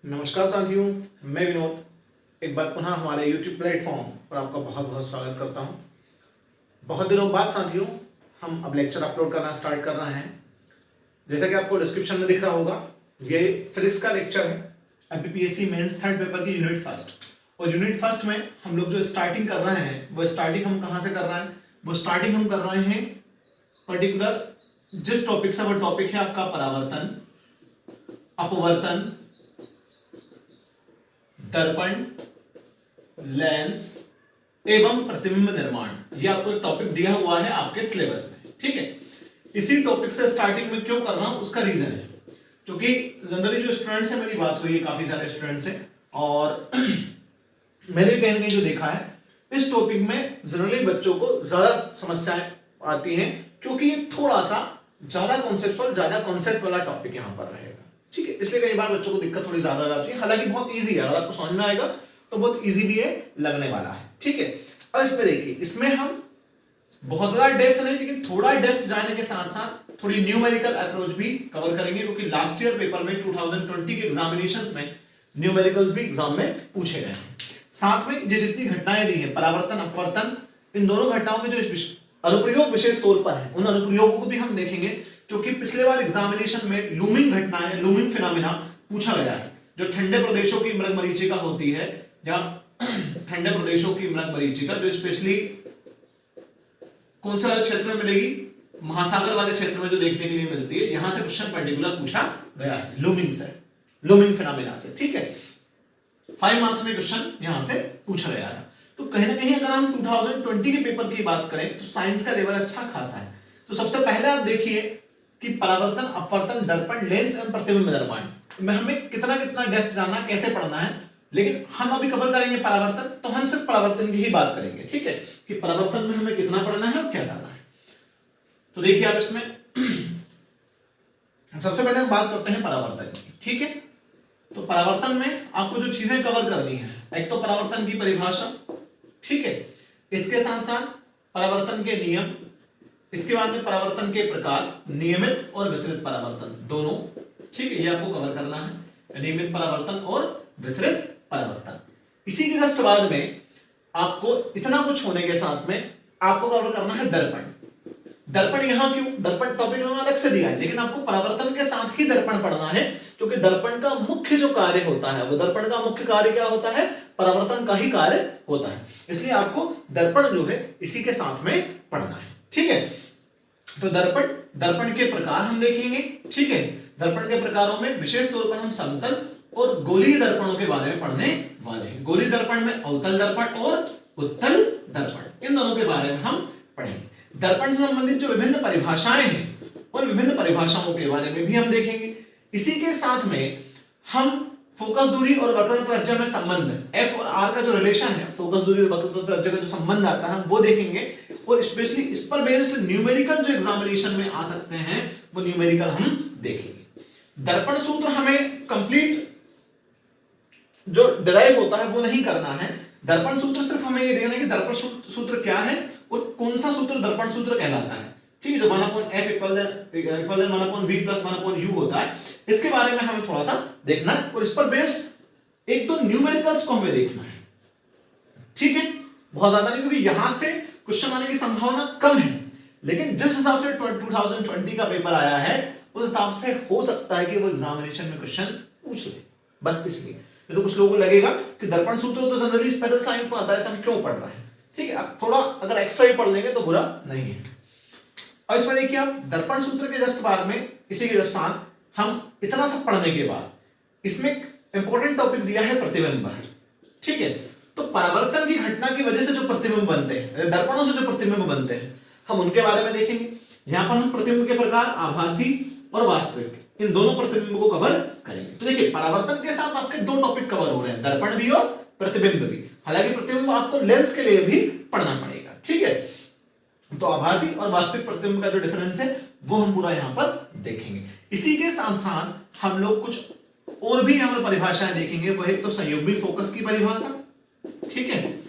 नमस्कार साथियों, मैं विनोद एक बार पुनः हमारे YouTube प्लेटफॉर्म पर आपका बहुत बहुत स्वागत करता हूं। बहुत दिनों बाद साथियों हम अब लेक्चर अपलोड करना स्टार्ट कर रहे हैं। जैसा कि आपको डिस्क्रिप्शन में दिख रहा होगा, ये फिजिक्स का लेक्चर है एमपीपीएससी मेंस थर्ड पेपर की यूनिट फर्स्ट। और यूनिट फर्स्ट में हम लोग जो स्टार्टिंग कर रहे हैं वो स्टार्टिंग हम कहाँ से कर रहे हैं? वो स्टार्टिंग हम कर रहे हैं पर्टिकुलर जिस टॉपिक से, वो टॉपिक है आपका परावर्तन, अपवर्तन, दर्पण, लेंस एवं प्रतिबिंब निर्माण। ये आपको एक टॉपिक दिया हुआ है आपके सिलेबस में, ठीक है। इसी टॉपिक से स्टार्टिंग में क्यों कर रहा हूं उसका रीजन है क्योंकि जनरली जो स्टूडेंट्स से मेरी बात हुई है, काफी सारे स्टूडेंट्स हैं, और मैंने कहीं ना कहीं जो देखा है इस टॉपिक में जनरली बच्चों को ज्यादा समस्याएं आती हैं क्योंकि ये थोड़ा सा ज्यादा कॉन्सेप्चुअल, ज्यादा कॉन्सेप्ट वाला टॉपिक यहां पर रहेगा, ठीक है। इसलिए कई बार बच्चों को दिक्कत थोड़ी ज्यादा आती है। हालांकि बहुत इजी है, अगर आपको समझ में आएगा तो बहुत इजी भी है, लगने वाला है, ठीक है। और इसमें देखिए, इसमें हम बहुत ज्यादा डेप्थ नहीं, लेकिन थोड़ा डेप्थ जाने के साथ साथ थोड़ी न्यूमेरिकल अप्रोच भी कवर करेंगे क्योंकि लास्ट ईयर पेपर में 2020 के एग्जामिनेशंस में न्यूमेरिकल्स भी एग्जाम में पूछे गए हैं। साथ में ये जितनी घटनाएं दी हैं, परावर्तन, अपवर्तन, इन दोनों घटनाओं के जो अनुप्रयोग विशेष तौर पर है, उन अनुप्रयोगों को भी हम देखेंगे क्योंकि पिछले बार एग्जामिनेशन में लूमिंग घटनाएं, लूमिंग फिनोमेना पूछा गया है। जो ठंडे प्रदेशों की मृगमरीचिका होती है, या ठंडे प्रदेशों की मृगमरीचिका जो स्पेशली कौन से वाले क्षेत्र में मिलेगी? महासागर वाले क्षेत्र में जो देखने के लिए मिलती है, यहां से क्वेश्चन पर्टिकुलर पूछा गया है लूमिंग से, लूमिंग फिनोमेना से, ठीक है। 5 मार्क्स में क्वेश्चन यहां से पूछा गया था। तो कहीं ना कहीं अगर हम 2020 के पेपर की बात करें तो साइंस का लेवल अच्छा खासा है। तो सबसे पहले आप देखिए कि परावर्तन, अपवर्तन, दर्पण, लेंस एवं प्रतिबिंब निर्माण में हमें कितना कितना डेप्थ जानना, कैसे पढ़ना है, लेकिन हम अभी कवर करेंगे परावर्तन, तो हम सिर्फ परावर्तन की ही बात करेंगे, ठीक है, कि परावर्तन में हमें कितना पढ़ना है और क्या करना है। तो देखिए आप इसमें सबसे पहले हम बात करते हैं परावर्तन की, ठीक है। तो परावर्तन में आपको जो चीजें कवर करनी है, एक तो परावर्तन की परिभाषा, ठीक है, इसके साथ साथ परावर्तन के नियम, इसके बाद में परावर्तन के प्रकार, नियमित और विसरित परावर्तन दोनों, ठीक है, ये आपको कवर करना है, नियमित परावर्तन और विसरित परावर्तन। इसी के जस्ट बाद में आपको इतना कुछ होने के साथ में आपको कवर करना है दर्पण। दर्पण यहां क्यों? दर्पण टॉपिक उन्होंने अलग से दिया है, लेकिन आपको परावर्तन के साथ ही दर्पण पढ़ना है क्योंकि दर्पण का मुख्य जो कार्य होता है, वो दर्पण का मुख्य कार्य क्या होता है? परावर्तन का ही कार्य होता है। इसलिए आपको दर्पण जो है इसी के साथ में पढ़ना है, ठीक है। तो दर्पण, दर्पण के प्रकार हम देखेंगे, ठीक है। दर्पण के प्रकारों में विशेष तौर पर हम समतल और गोलीय दर्पणों के बारे में पढ़ने वाले हैं। गोलीय दर्पण में अवतल दर्पण और उत्तल दर्पण, इन दोनों के बारे में हम पढ़ेंगे। दर्पण से संबंधित जो विभिन्न परिभाषाएं हैं, और विभिन्न परिभाषाओं के बारे में भी हम देखेंगे। इसी के साथ में हम फोकस दूरी और वक्रता त्रिज्या में संबंध, एफ और आर का जो रिलेशन है, फोकस दूरी और वक्रता त्रिज्या का जो संबंध आता है, वो देखेंगे। और स्पेशली इस पर बेस्ड न्यूमेरिकल जो एग्जामिनेशन में आ सकते हैं, वो न्यूमेरिकल हम देखेंगे। दर्पण सूत्र हमें कंप्लीट जो डिराइव होता है वो नहीं करना है। दर्पण सूत्र सिर्फ हमें ये देखना है कि दर्पण सूत्र क्या है और कौन सा सूत्र दर्पण सूत्र कहलाता है, ठीक है, जो 1/f equal 1/v plus 1/u होता है, इसके बारे में हमें थोड़ा सा देखना है। और इस पर बेस्ड एक तो न्यूमेरिकल्स को हमें देखना है, ठीक है, बहुत ज्यादा नहीं क्योंकि यहां से क्वेश्चन आने की संभावना कम है, लेकिन जिस हिसाब से 2020 का पेपर आया है उस हिसाब से हो सकता है कि वो एग्जामिनेशन में क्वेश्चन पूछ ले, बस इसलिए। तो कुछ लोगों को लगेगा कि दर्पण सूत्र तो जनरली स्पेशल साइंस में आता है, हम क्यों पढ़ रहे हैं, ठीक है। अब थोड़ा अगर एक्स्ट्रा ही पढ़ लेंगे तो बुरा नहीं है। और इसमें देखिए आप दर्पण सूत्र के जस्ट बाद में, इसी के जस्ट साथ हम इतना सब पढ़ने के बाद इसमें इंपॉर्टेंट टॉपिक दिया है प्रतिबिंब, ठीक है। तो परावर्तन की घटना की वजह से जो प्रतिबिंब बनते हैं, दर्पणों से जो प्रतिबिंब बनते हैं, हम उनके बारे में देखेंगे। यहां पर हम प्रतिबिंब के प्रकार, आभासी और वास्तविक, इन दोनों प्रतिबिंब को कवर करेंगे। तो देखिए परावर्तन के साथ आपके दो टॉपिक कवर हो रहे हैं, दर्पण भी और प्रतिबिंब भी। हालांकि प्रतिबिंब आपको लेंस के लिए भी पढ़ना पड़ेगा, ठीक है। तो आभासी और वास्तविक प्रतिबिंब का जो डिफरेंस है वो हम पूरा यहां पर देखेंगे। इसी के साथ साथ हम लोग कुछ और भी यहां पर परिभाषाएं देखेंगे। वो एक तो संयुग्मी फोकस की परिभाषा, ठीक है,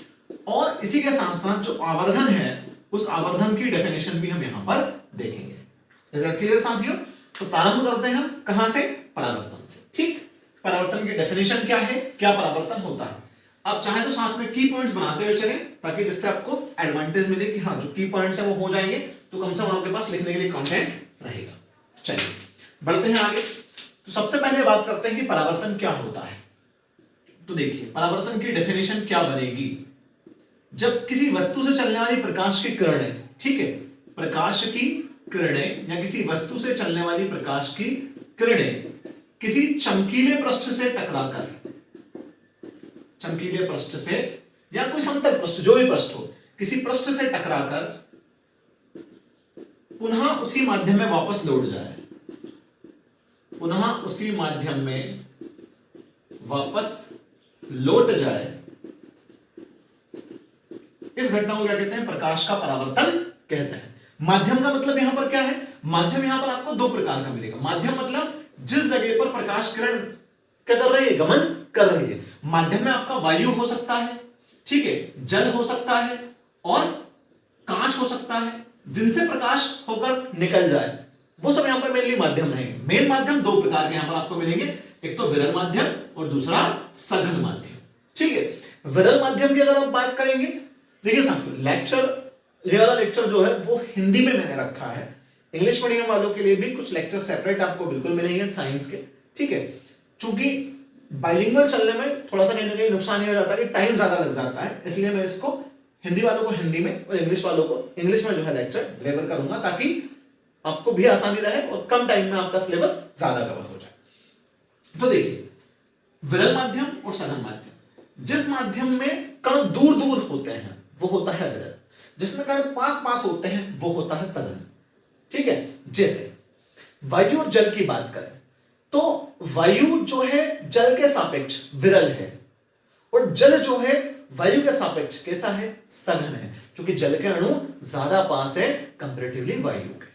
और इसी के साथ साथ जो आवर्धन है उस आवर्धन की डेफिनेशन भी हम यहां पर देखेंगे। क्लियर साथियों? तो प्रारंभ करते हैं हम कहां से? परावर्तन से, ठीक। परावर्तन की डेफिनेशन क्या है, क्या परावर्तन होता है। आप चाहे तो साथ में की पॉइंट्स बनाते हुए चलें, ताकि जिससे आपको एडवांटेज मिले कि हाँ जो की पॉइंट्स है वो हो जाएंगे, तो कम से कम आपके पास लिखने के लिए कंटेंट रहेगा। चलिए बढ़ते हैं आगे। तो सबसे पहले बात करते हैं कि परावर्तन क्या होता है। तो देखिए परावर्तन की डेफिनेशन क्या बनेगी, जब किसी वस्तु से चलने वाली प्रकाश की किरणें, ठीक है, प्रकाश की किरणें या किसी वस्तु से चलने वाली प्रकाश की किरणें किसी चमकीले पृष्ठ से टकराकर, चमकीले पृष्ठ से या कोई समतल पृष्ठ, जो भी पृष्ठ हो, किसी पृष्ठ से टकराकर पुनः उसी माध्यम में वापस लौट जाए, पुनः उसी माध्यम में वापस लौट जाए, इस घटना को क्या कहते हैं, प्रकाश का परावर्तन कहते हैं। माध्यम का मतलब यहां पर क्या है, माध्यम यहां पर आपको दो प्रकार का मिलेगा। माध्यम मतलब जिस जगह पर प्रकाश किरण क्या कर रही है, गमन कर रही है। माध्यम में आपका वायु हो सकता है, ठीक है, जल हो सकता है और कांच हो सकता है, जिनसे प्रकाश होकर निकल जाए, वो सब यहां पर मेनली माध्यम रहेंगे। मेन माध्यम दो प्रकार के यहां पर आपको मिलेंगे, एक तो विरल माध्यम और दूसरा सघन माध्यम, ठीक है। विरल माध्यम की अगर आप बात करेंगे, देखिए साथियों लेक्चर, ये वाला लेक्चर जो है वो हिंदी में मैंने रखा है। इंग्लिश मीडियम वालों के लिए भी कुछ लेक्चर सेपरेट आपको बिल्कुल मिलेंगे साइंस के, ठीक है। चूंकि बाइलिंगुअल चलने में थोड़ा सा कहीं ना कहीं नुकसान ये हो जाता है कि टाइम ज्यादा लग जाता है, इसलिए मैं इसको हिंदी वालों को हिंदी में और इंग्लिश वालों को इंग्लिश में जो है लेक्चर डिलीवर करूंगा, ताकि आपको भी आसानी रहे और कम टाइम में आपका सिलेबस ज्यादा कवर हो जाए। तो देखिए विरल माध्यम और सघन माध्यम, जिस माध्यम में कण दूर दूर होते हैं वो होता है विरल, जिसमें कण पास पास होते हैं वो होता है सघन, ठीक है। जैसे वायु और जल की बात करें तो वायु जो है जल के सापेक्ष विरल है, और जल जो है वायु के सापेक्ष कैसा है, सघन है, क्योंकि जल के अणु ज्यादा पास है कंपैरेटिवली वायु के।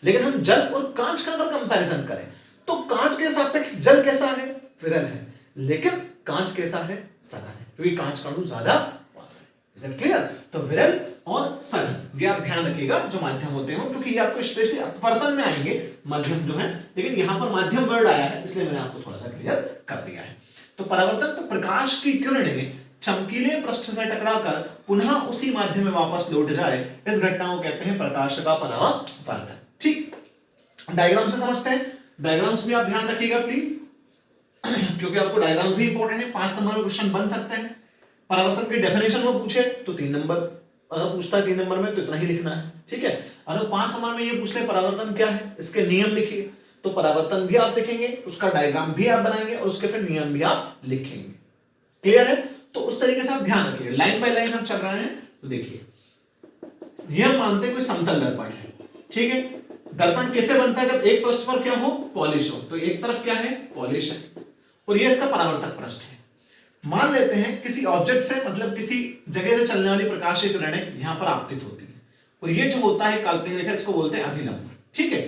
लेकिन हम जल और कांच का अगर कंपैरिजन करें तो कांच के सापेक्ष जल कैसा है, विरल है, लेकिन कांच कैसा है, सघन है, क्योंकि कांच का अणु ज्यादा पास है। Is it clear? तो विरल और सघन ये आप ध्यान रखिएगा जो माध्यम होते हैं, क्योंकि ये आपको स्पेशली अपवर्तन में आएंगे माध्यम जो है, लेकिन यहां पर माध्यम वर्ड आया है इसलिए मैंने आपको थोड़ा सा क्लियर कर दिया है। तो परावर्तन तो प्रकाश की किरणें चमकीले पृष्ठ से टकराकर पुनः उसी माध्यम में वापस लौट जाए, इस घटना को कहते हैं प्रकाश का परावर्तन। ठीक, डायग्राम से समझते हैं। डायग्राम्स भी आप ध्यान रखिएगा प्लीज, क्योंकि आपको डायग्राम्स भी इंपॉर्टेंट है। 5 नंबर में क्वेश्चन बन सकते हैं। परावर्तन की डेफिनेशन वो पूछे तो 3 नंबर, अगर पूछता है 3 नंबर में तो इतना ही लिखना है, ठीक है। अगर 5 नंबर में ये पूछ ले परावर्तन क्या है, इसके नियम लिखिए, तो परावर्तन भी आप लिखेंगे, उसका डायग्राम भी आप बनाएंगे और उसके फिर नियम भी आप लिखेंगे। क्लियर है? तो उस तरीके से आप ध्यान रखिए, लाइन बाय लाइन हम चल रहे हैं। तो देखिए ये हम मानते हैं कोई समतल दर्पण है, ठीक है। दर्पण कैसे बनता है, जब एक पृष्ठ पर क्या हो, पॉलिश हो, तो एक तरफ क्या है, पॉलिश है, और ये इसका परावर्तक पृष्ठ है। मान लेते हैं किसी ऑब्जेक्ट से, मतलब किसी जगह से चलने वाली प्रकाश की किरणें यहां पर आपतित होती है, और ये जो होता है काल्पनिक रेखा, इसको बोलते हैं अभिलंब, ठीक है।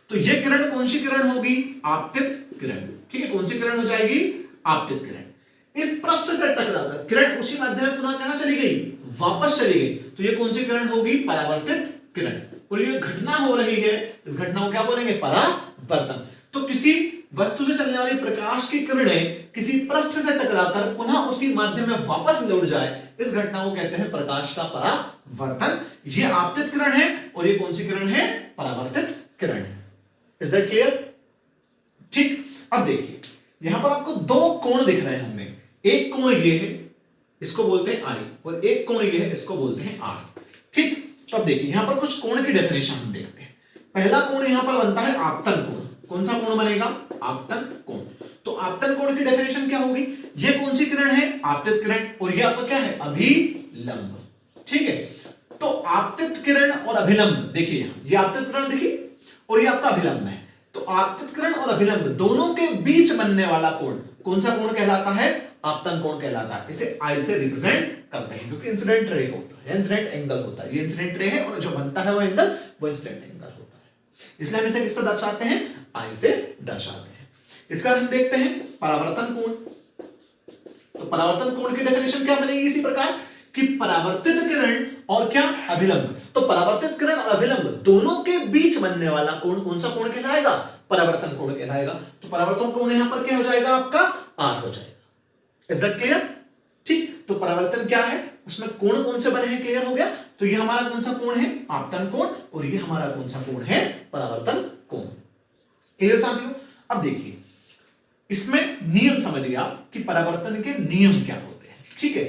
तो ये किरण कौन सी किरण होगी, आपतित किरण, ठीक है। कौन सी किरण हो जाएगी, आपतित किरण। इस पृष्ठ से टकराकर किरण उसी माध्यम में पुनः कहां चली गई, वापस चली गई, तो ये कौन सी किरण होगी, परावर्तित किरण। और ये घटना हो रही है, इस घटना को क्या बोलेंगे, परावर्तन। तो किसी वस्तु से चलने वाली प्रकाश की किरणें किसी पृष्ठ से टकराकर पुनः उसी माध्यम में वापस लौट जाए, इस घटना को कहते हैं प्रकाश का परावर्तन। ये आपतित किरण है और ये कौन सी किरण है, परावर्तित किरण है। Is that clear? ठीक, अब देखिए यहां पर आपको 2 कोण दिख रहे होंगे। एक कोण ये है, इसको बोलते हैं आई, और एक कोण ये है, इसको बोलते हैं आर, ठीक। तो अब देखिए यहां पर कुछ कोण की डेफिनेशन हम देखते हैं। पहला कोण यहां पर बनता है आपतन कोण। कौन सा कोण बनेगा, आपतन कोण। तो आपतन कोण की डेफिनेशन क्या होगी, ये कौन सी किरण है, आपतित किरण, और ये आपका क्या है, अभिलंब, ठीक है। तो आपतित किरण और अभिलंब, देखिए यहां ये आपतित किरण देखिए और ये आपका अभिलंब है। तो आपतित किरण और अभिलंब दोनों के बीच बनने वाला कोण कौन सा कोण कहलाता है, आपतन कोण कहलाता है। इसे आई से रिप्रेजेंट करते हैं, क्योंकि इंसिडेंट रे होता है, इंसिडेंट एंगल होता है। ये इंसिडेंट रे है और जो बनता है वो एंगल, वो इंसिडेंट एंगल होता है। इसलिए हम इसे किससे दर्शाते हैं, आई से दर्शाते हैं। इसका हम देखते हैं परावर्तन कोण। तो परावर्तन कोण की डेफिनेशन क्या बनेगी इसी प्रकार कि परावर्तित किरण और क्या, अभिलंब। तो परावर्तित किरण और अभिलंब दोनों के बीच बनने वाला कोण कौन सा कोण कहलाएगा, परावर्तन कोण कहलाएगा। तो परावर्तन कोण यहां पर क्या हो जाएगा, आपका आर हो जाएगा। Is that clear? ठीक, तो परावर्तन क्या है, उसमें कोण कौन से बने हैं, क्लियर हो गया। तो ये हमारा कौन सा कोण है, आपतन कोण, और ये हमारा कौन सा कोण है, परावर्तन कोण। क्लियर साथियों? अब देखिए इसमें नियम समझिए आप कि परावर्तन के नियम क्या होते हैं। ठीक है,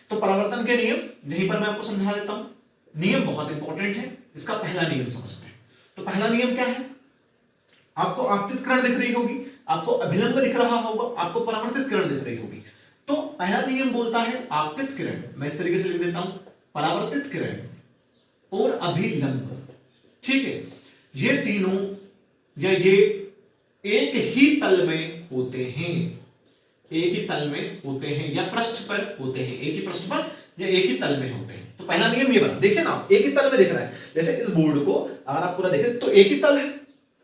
तो परावर्तन के नियम यहीं पर मैं आपको समझा देता हूं। नियम बहुत इंपॉर्टेंट है, इसका पहला नियम समझते हैं। तो पहला नियम क्या है, आपको आपतित किरण दिख रही होगी, आपको अभिलंब दिख रहा होगा, आपको परावर्तित किरण दिख रही होगी। तो पहला नियम बोलता है आपतित किरण, मैं इस तरीके से लिख देता हूं, परावर्तित किरण और अभिलंब। ठीक है, ये तीनों या ये एक ही तल में होते हैं, एक ही तल में होते हैं या पृष्ठ पर होते हैं, एक ही पृष्ठ पर या एक ही तल में होते हैं। तो पहला नियम ये बना, देखिए ना एक ही तल में दिख रहा है। जैसे इस बोर्ड को अगर आप पूरा देखें तो एक ही तल है,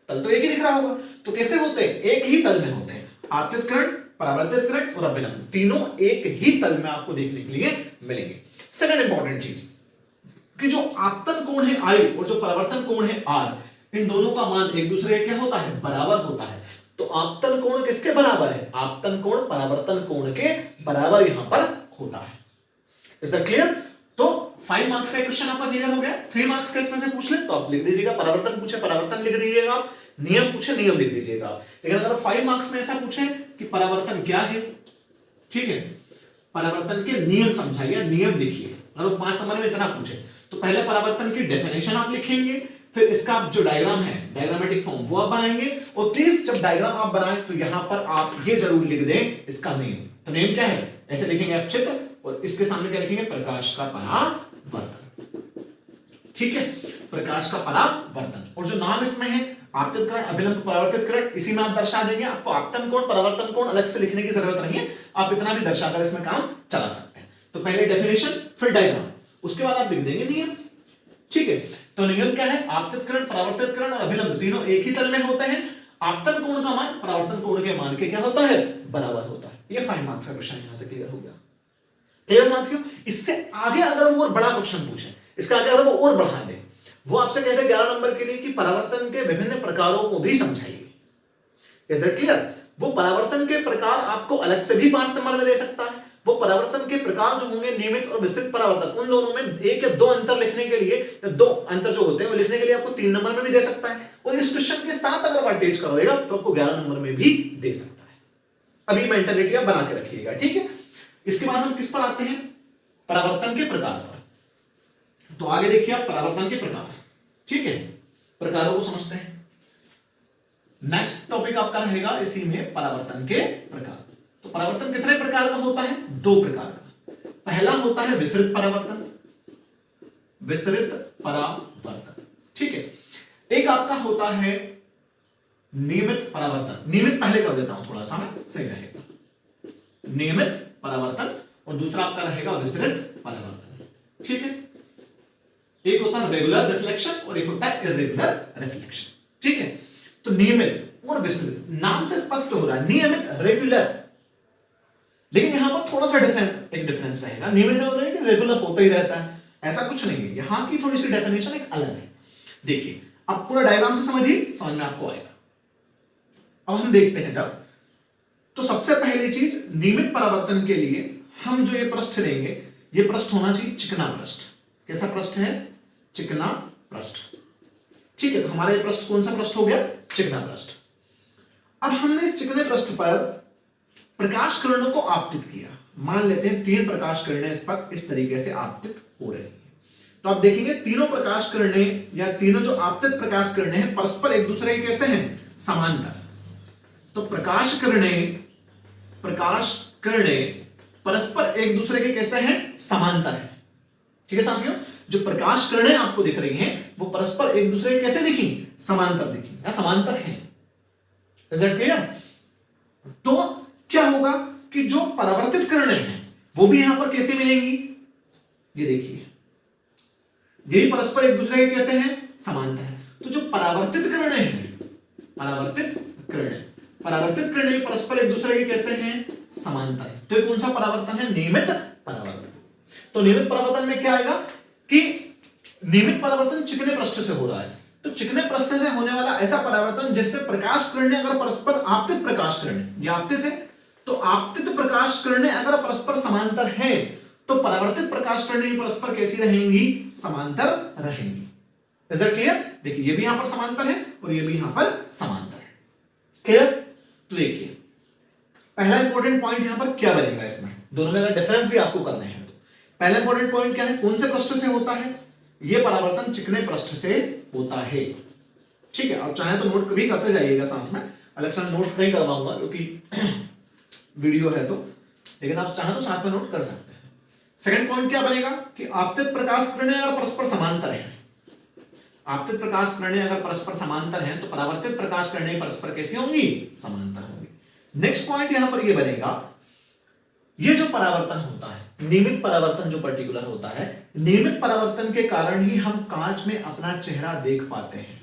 तल तो एक ही दिख रहा होगा। तो कैसे होते हैं, एक ही तल में होते हैं। आपतित किरण, परावर्तित किरण और अभिलंब तीनों एक ही तल में आपको देखने के लिए मिलेंगे। सेकंड इंपॉर्टेंट चीज कि जो आपतन कोण है आई और जो परावर्तन कोण है आर, इन दोनों का मान एक दूसरे के क्या होता है, बराबर होता है। तो आपतन कोण किसके बराबर है, आपतन कोण परावर्तन कोण के बराबर यहां पर होता है। Is that clear? तो 5 मार्क्स का क्वेश्चन आपका क्लियर हो गया। 3 मार्क्स का इसमें से पूछ ले तो आप लिख दीजिएगा, परावर्तन पूछे परावर्तन लिख दीजिएगा आप, नियम पूछे नियम लिख दीजिएगा आप। लेकिन अगर 5 मार्क्स में ऐसा पूछे कि परावर्तन क्या है, ठीक है, परावर्तन के नियम समझाइए, नियम लिखिए। अगर 5 नंबर में इतना पूछे तो पहले परावर्तन की डेफिनेशन आप लिखेंगे, फिर इसका जो डायग्राम है, डायग्रामेटिक फॉर्म वो आप बनाएंगे, और प्लीज जब डायग्राम आप बनाएं तो यहां पर आप ये जरूर लिख दें इसका नेम। तो नेम क्या है, ऐसे लिखेंगे आप चित्र, और इसके सामने क्या लिखेंगे, प्रकाश का परावर्तन। ठीक है, प्रकाश का परावर्तन। और जो नाम इसमें है आपतित किरण, अभिलंब, परावर्तित किरण, इसी में आप दर्शा देंगे। आपको आपतन कोण परावर्तन कोण अलग से लिखने की जरूरत नहीं है, आप इतना भी दर्शाकर इसमें काम चला सकते हैं। तो पहले डेफिनेशन फिर डायग्राम, उसके बाद आप लिख देंगे नियम। ठीक है, तो नियम क्या है, आपतित किरण, परावर्तित किरण और अभिलंब तीनों एक ही तल में होते हैं। आपतन कोण का मान परावर्तन कोण के मान के क्या होता है, बराबर होता है। ये 5 मार्क्स का क्वेश्चन यहां से क्लियर हो गया। क्लियर साथियों? इससे आगे अगर वो और बड़ा क्वेश्चन पूछे, इसका आगे अगर वो और बढ़ा दे, वो आपसे कहते हैं 11 नंबर के लिए कि परावर्तन के विभिन्न प्रकारों को भी समझाइए। Is it clear? वो परावर्तन के प्रकार आपको अलग से भी 5 नंबर में दे सकता है। वो परावर्तन के प्रकार जो होंगे, नियमित और विस्तृत परावर्तन, उन दोनों में एक या दो अंतर लिखने के लिए, या दो अंतर जो होते हैं वो लिखने के लिए आपको 3 नंबर में भी दे सकता है। और इस क्वेश्चन के साथ अगर अटैच करोगे तो आपको 11 नंबर में भी दे सकता है। अभी मेंटालिटी आप बना के रखिएगा। ठीक है, इसके बाद हम किस पर आते हैं, परावर्तन के प्रकार पर। तो आगे देखिए आप परावर्तन के प्रकार। ठीक है, प्रकारों को समझते हैं। नेक्स्ट टॉपिक आपका रहेगा इसी में परावर्तन के प्रकार। तो परावर्तन कितने प्रकार का होता है, 2 प्रकार का। पहला होता है विसरित परावर्तन, विसरित परावर्तन। ठीक है, एक आपका होता है नियमित परावर्तन। नियमित पहले कर देता हूं थोड़ा सा, मैं सही रहेगा, नियमित परावर्तन, और दूसरा आपका रहेगा विसरित परावर्तन। ठीक है, एक होता है रेगुलर रिफ्लेक्शन और एक होता है इर्रेगुलर रिफ्लेक्शन। ठीक है, तो नियमित और विसरित नाम से स्पष्ट हो रहा है, नियमित, रेगुलर, लेकिन यहां पर थोड़ा सा एक डिफरेंस रहेगा। नियमित होता है कि रेगुलर होता ही रहता है, ऐसा कुछ नहीं है। यहां की थोड़ी सी डेफिनेशन एक अलग है। देखिए आप पूरा डायग्राम से समझिए, समझ में आपको आएगा। अब हम देखते हैं जब, तो सबसे पहली चीज नियमित परावर्तन के लिए हम जो ये पृष्ठ लेंगे, ये पृष्ठ होना चाहिए चिकना पृष्ठ। कैसा पृष्ठ है, चिकना पृष्ठ। ठीक है, तो हमारा ये पृष्ठ कौन सा पृष्ठ हो गया, चिकना पृष्ठ। अब हमने इस चिकने पृष्ठ पर प्रकाश किरणों को आपतित किया। मान लेते हैं 3 प्रकाश किरणें इस पर इस तरीके से आपतित हो रही हैं। तो आप देखेंगे तीनों प्रकाश किरणें या तीनों जो आपतित प्रकाश किरणें हैं परस्पर एक दूसरे के कैसे हैं, समांतर। तो प्रकाश किरणें परस्पर एक दूसरे के कैसे हैं, समांतर है। ठीक है साथियों, जो प्रकाश किरणें आपको दिख रही हैं वो परस्पर एक दूसरे के कैसे दिखी, समांतर दिखी या समांतर हैं। Is that clear? तो क्या होगा कि जो परावर्तित किरणें हैं वो भी यहां पर कैसे मिलेंगी, ये देखिए, ये परस्पर एक दूसरे के कैसे हैं, समांतर है। तो जो परावर्तित किरणें हैं, परावर्तित किरणें परस्पर एक दूसरे के कैसे हैं, समांतर है। तो ये कौन सा परावर्तन है, नियमित परावर्तन। तो नियमित परावर्तन में क्या आएगा, कि नियमित परावर्तन चिकने पृष्ठ से हो रहा है, तो चिकने पृष्ठ से होने वाला ऐसा परावर्तन जिसपे प्रकाश किरणें अगर परस्पर आपतित प्रकाश किरणें, ये आपतित है, तो आपतित प्रकाश किरणें अगर परस्पर समांतर है तो परावर्तित प्रकाश किरणें परस्पर कैसी रहेंगी, समांतर रहेंगी। Is that clear? देखिए ये भी यहां पर समांतर है और ये भी यहां पर समांतर है। क्लियर? तो देखिए पहला इंपॉर्टेंट पॉइंट यहां पर क्या बनेगा, इसमें दोनों में अगर डिफरेंस भी आपको करने हैं तो पहला इंपॉर्टेंट पॉइंट क्या है, कौन से पृष्ठ से होता है, ये परावर्तन चिकने पृष्ठ से होता है। ठीक है, आप चाहे तो नोट भी करते जाइएगा साथ में, अलग से नोट नहीं करवाऊंगा क्योंकि वीडियो है तो, लेकिन आप चाहे तो साथ में नोट कर सकते हैं। सेकंड पॉइंट क्या बनेगा कि आपतित प्रकाश किरणें अगर परस्पर समांतर हैं, आपतित प्रकाश किरणें अगर परस्पर समांतर हैं तो परावर्तित प्रकाश किरणें परस्पर कैसी होंगी, समांतर होंगी। नेक्स्ट पॉइंट यहां पर ये बनेगा, ये जो परावर्तन होता है, नियमित परावर्तन जो पर्टिकुलर होता है, नियमित परावर्तन के कारण ही हम कांच में अपना चेहरा देख पाते हैं।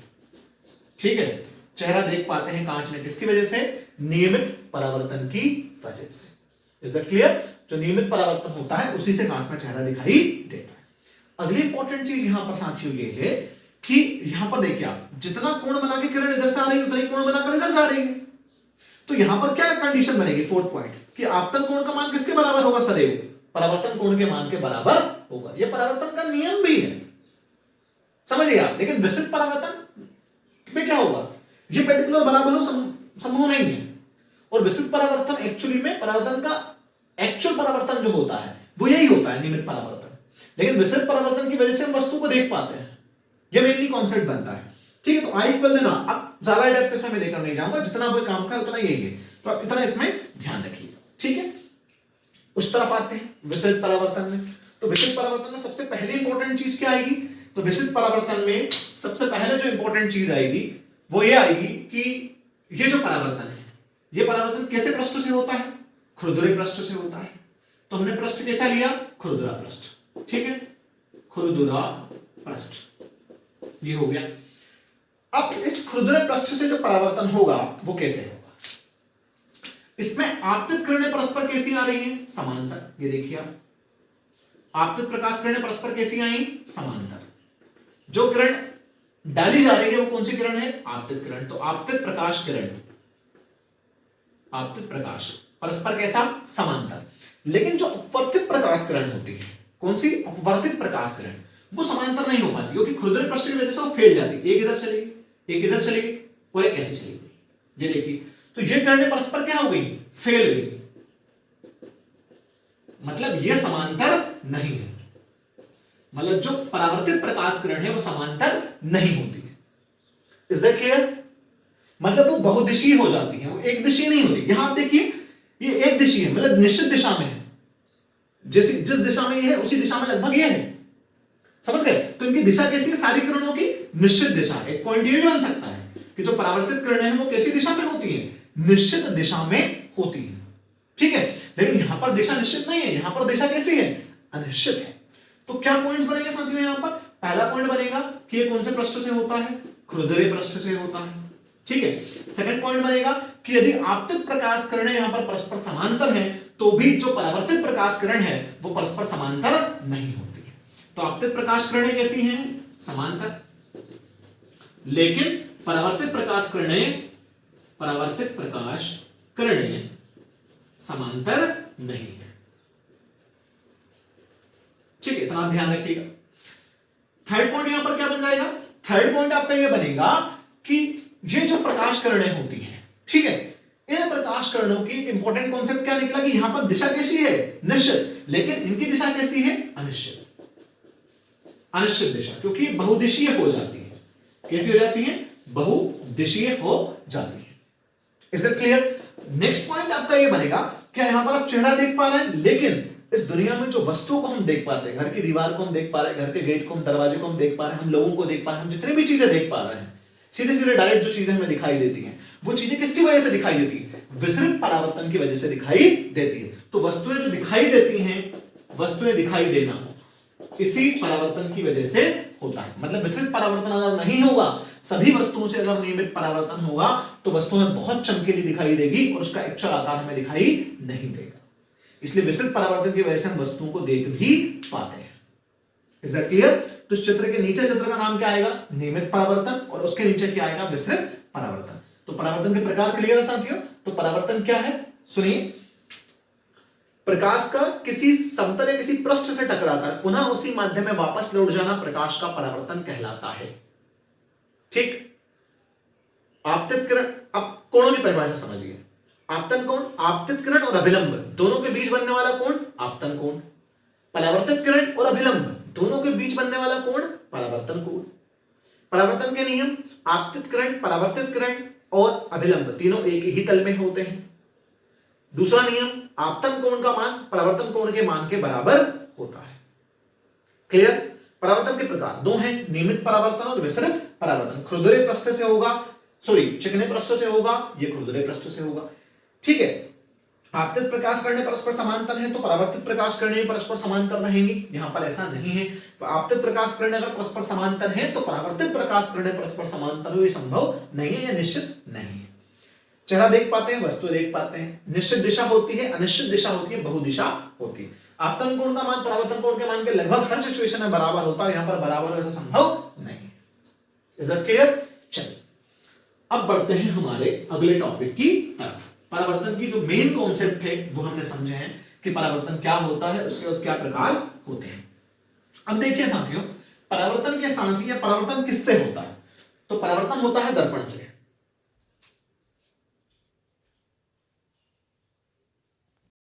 ठीक है, चेहरा देख पाते हैं कांच में, किसकी वजह से, नियमित परावर्तन की वजह से। Is that clear? जो नियमित परावर्तन होता है उसी से कांच में चेहरा दिखाई देता है। अगली इंपॉर्टेंट चीज यहां पर साथियों ये है कि यहां पर देखिए आप, जितना कोण बना के किरण इधर से आ रही है उतना ही कोण बनाकर इधर जा रही है, तो यहां पर क्या कंडीशन बनेगी, फोर्थ पॉइंट, कि आपतन कोण का मान किसके बराबर होगा, सदैव परावर्तन कोण के मान के बराबर होगा। यह परावर्तन का नियम भी है, समझिए आप। लेकिन विस्तृत परावर्तन में क्या होगा, ये पर्टिकुलर बराबर हो संभव नहीं है, और विस्तृत परावर्तन एक्चुअली में परावर्तन का एक्चुअल परावर्तन जो होता है वो यही होता है, नियमित परावर्तन। लेकिन विस्तृत परावर्तन की वजह से हम वस्तु को देख पाते हैं, यह मेनली कॉन्सेप्ट बनता है। ठीक है, तो आई इक्वल देना, अब ज्यादा डेप्थ इसमें मैं लेकर नहीं जाऊंगा, जितना कोई काम का उतना यही है, तो आप इतना इसमें ध्यान रखिए। ठीक है, उस तरफ आते हैं विस्तृत परावर्तन में। तो विस्तृत परावर्तन में सबसे पहली इंपॉर्टेंट चीज क्या आएगी, तो विस्तृत परावर्तन में सबसे पहले जो इंपॉर्टेंट चीज आएगी वो ये आएगी कि ये जो परावर्तन है, ये परावर्तन कैसे पृष्ठ से होता है, खुरदुरे पृष्ठ से होता है। तो हमने पृष्ठ कैसा लिया, खुरदुरा पृष्ठ। ठीक है, खुरदुरा पृष्ठ ये हो गया। अब इस खुरदुरे पृष्ठ से जो परावर्तन होगा वो कैसे होगा, इसमें आपतित किरणें परस्पर कैसी आ रही हैं, समांतर। ये देखिए आप, आपतित प्रकाश किरणें परस्पर कैसी आई, समांतर। जो किरण डाली जा रही है वो कौन सी किरण है, आपतित किरण। तो आपतित प्रकाश किरण, आपतित प्रकाश परस्पर कैसा, समांतर। लेकिन जो अपवर्तित प्रकाश किरण होती है, कौन सी, अपवर्तित प्रकाश किरण, वो समांतर नहीं हो पाती, क्योंकि खुरदुरे पृष्ठ की वजह से वो फैल जाती है। एक इधर चलेगी, एक इधर चलेगी और एक ऐसे चलेगी। ये देखिए, तो ये किरणें परस्पर क्या हो गई, फैल गई, मतलब ये समांतर नहीं है। मतलब जो परावर्तित प्रकाश किरण है वो समांतर नहीं होती है। Is that clear? मतलब वो बहुदिशीय हो जाती है, वो एक दिशीय नहीं होती। यहां आप देखिए ये एक दिशीय है, मतलब निश्चित दिशा में है, जैसे जिस दिशा में ये है उसी दिशा में लगभग ये है, समझ गए? तो इनकी दिशा कैसी है, सारी किरणों की निश्चित दिशा। एक पॉइंट ये भी बन सकता है कि जो परावर्तित किरणें हैं वो कैसी दिशा में होती है, निश्चित दिशा में होती है। ठीक है, लेकिन यहां पर दिशा निश्चित नहीं है, यहां पर दिशा कैसी है, अनिश्चित है। तो क्या पॉइंट्स बनेंगे साथियों यहां पर, पहला पॉइंट बनेगा कि ये कौन से पृष्ठ से होता है, खुरदुरे पृष्ठ से होता है। ठीक है, सेकंड पॉइंट बनेगा कि यदि आपतित प्रकाश किरणें यहां पर परस्पर समांतर हैं तो भी जो परावर्तित प्रकाश किरण है वो परस्पर समांतर नहीं होती है। तो आपतित प्रकाश किरणें कैसी हैं, समांतर, लेकिन परावर्तित प्रकाश किरणें समांतर नहीं है। ठीक है, इतना ध्यान रखिएगा। थर्ड पॉइंट यहां पर क्या बन जाएगा, थर्ड पॉइंट आपका यह बनेगा कि ये जो प्रकाश किरणें होती हैं, ठीक है, इन प्रकाश किरणों की एक इंपॉर्टेंट कॉन्सेप्ट क्या निकला कि यहां पर दिशा कैसी है, निश्चित, लेकिन इनकी दिशा कैसी है, अनिश्चित। अनिश्चित दिशा, क्योंकि बहुदिशीय हो जाती है। कैसी हो जाती है, बहुदिशीय हो जाती है। Is it clear? Next point आपका ये बनेगा, क्या यहां पर आप चेहरा देख पा रहे हैं, लेकिन इस दुनिया में जो वस्तुओं को हम देख पाते हैं, घर की दीवार को हम देख पा रहे हैं, घर के गेट को हम, दरवाजे को हम देख पा रहे हैं, हम लोगों को देख पा रहे हैं, हम जितनी भी चीजें देख पा रहे हैं, सीधे सीधे डायरेक्ट जो चीजें हमें दिखाई देती हैं, वो चीजें किसकी वजह से दिखाई देती है, विस्तृत परावर्तन की वजह से दिखाई देती है। तो वस्तुएं जो दिखाई देती हैं, वस्तुएं दिखाई देना इसी परावर्तन की वजह से होता है। मतलब विस्तृत परावर्तन अगर नहीं होगा, सभी वस्तुओं से अगर नियमित परावर्तन होगा तो वस्तुएं बहुत चमकीली दिखाई देगी और उसका एक्चुअल आकार हमें दिखाई नहीं देगा। इसलिए विस्तृत परावर्तन की वजह से हम वस्तुओं को देख भी पाते हैं। Is that clear? तो इस चित्र के नीचे चित्र का नाम क्या आएगा? नियमित परावर्तन, और उसके नीचे क्या आएगा? विसरित परावर्तन। तो परावर्तन के प्रकार क्लियर है साथियों? तो परावर्तन क्या है सुनिए, प्रकाश का किसी समतल या किसी पृष्ठ से टकराकर पुनः उसी माध्यम में वापस लौट जाना प्रकाश का परावर्तन कहलाता है। ठीक, आपतित किरण, अब कोणों की परिभाषा समझिए। आपतन कोण, आपतित किरण और अभिलंब दोनों के बीच बनने वाला कोण आपतन कोण। परावर्तित किरण और अभिलंब दोनों के बीच बनने वाला कोण परावर्तन कोण। परावर्तन के नियम, आपतित किरण, परावर्तित किरण और अभिलंब तीनों एक ही तल में होते हैं। दूसरा नियम, आपतन कोण का मान परावर्तन कोण के मान के बराबर होता है। क्लियर? परावर्तन के प्रकार दो हैं, नियमित परावर्तन और विसरित परावर्तन। खुरदुरे पृष्ठ से होगा, सॉरी चिकने पृष्ठ से होगा, ये खुरदुरे पृष्ठ से होगा। ठीक है, आपतित प्रकाश किरणें परस्पर समांतर हैं तो परावर्तित प्रकाश किरणें परस्पर समांतर रहेंगी। यहां पर ऐसा नहीं है, तो आपतित प्रकाश किरणें अगर परस्पर समांतर हैं तो परावर्तित प्रकाश किरणें परस्पर समांतर हो, ये संभव नहीं है या निश्चित नहीं है। चेहरा देख पाते हैं, वस्तु देख पाते हैं, निश्चित दिशा होती है, अनिश्चित दिशा होती है, बहुदिशा होती है। आपतन कोण का मान परावर्तन कोण के मान के लगभग हर सिचुएशन में बराबर होता है, यहां पर बराबर ऐसा संभव नहीं है। Is that clear? चलिए अब बढ़ते हैं हमारे अगले टॉपिक की तरफ। परावर्तन की जो मेन कॉन्सेप्ट थे वो हमने समझे हैं कि परावर्तन क्या होता है, उसके बाद क्या प्रकार होते हैं। अब देखिए साथियों, परावर्तन के साथ ही परावर्तन किससे होता है? तो परावर्तन होता है दर्पण से।